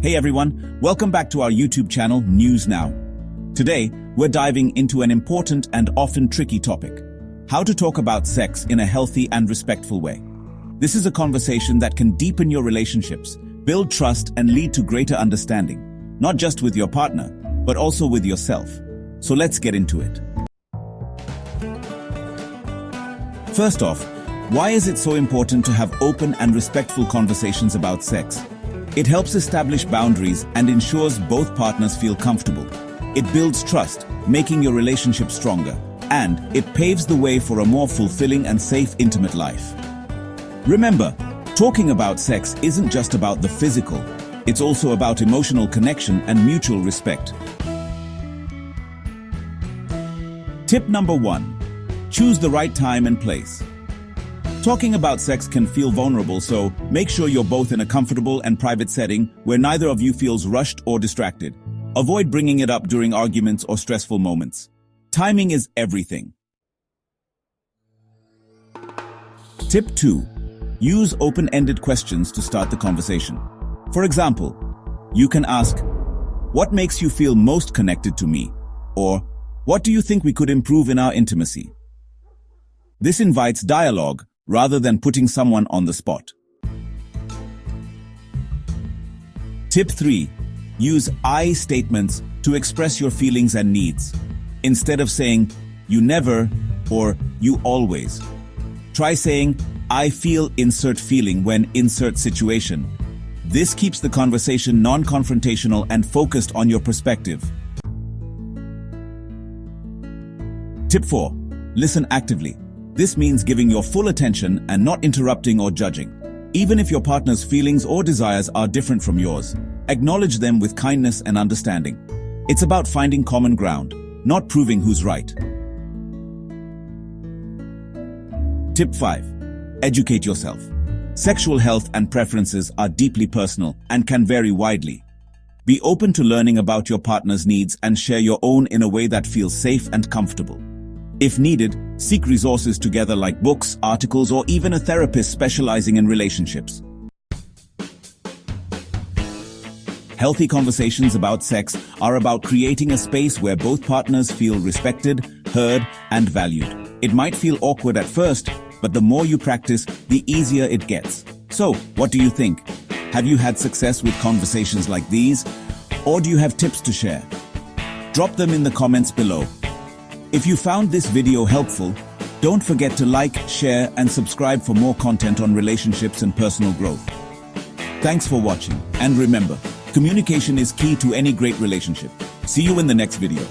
Hey everyone, welcome back to our YouTube channel, News Now. Today, we're diving into an important and often tricky topic: how to talk about sex in a healthy and respectful way. This is a conversation that can deepen your relationships, build trust, and lead to greater understanding, not just with your partner, but also with yourself. So let's get into it. First off, why is it so important to have open and respectful conversations about sex? It helps establish boundaries and ensures both partners feel comfortable. It builds trust, making your relationship stronger, and it paves the way for a more fulfilling and safe intimate life. Remember, talking about sex isn't just about the physical, it's also about emotional connection and mutual respect. Tip number 1. Choose the right time and place. Talking about sex can feel vulnerable, so make sure you're both in a comfortable and private setting where neither of you feels rushed or distracted. Avoid bringing it up during arguments or stressful moments. Timing is everything. Tip 2. Use open-ended questions to start the conversation. For example, you can ask, "What makes you feel most connected to me?" Or, "What do you think we could improve in our intimacy?" This invites dialogue rather than putting someone on the spot. Tip 3. Use I statements to express your feelings and needs. Instead of saying, "You never," or "You always," try saying, "I feel insert feeling when insert situation." This keeps the conversation non-confrontational and focused on your perspective. Tip 4. Listen actively. This means giving your full attention and not interrupting or judging. Even if your partner's feelings or desires are different from yours, acknowledge them with kindness and understanding. It's about finding common ground, not proving who's right. Tip 5. Educate yourself. Sexual health and preferences are deeply personal and can vary widely. Be open to learning about your partner's needs and share your own in a way that feels safe and comfortable. If needed, seek resources together like books, articles, or even a therapist specializing in relationships. Healthy conversations about sex are about creating a space where both partners feel respected, heard, and valued. It might feel awkward at first, but the more you practice, the easier it gets. So, what do you think? Have you had success with conversations like these? Or do you have tips to share? Drop them in the comments below. If you found this video helpful, don't forget to like, share, and subscribe for more content on relationships and personal growth. Thanks for watching, and remember, communication is key to any great relationship. See you in the next video.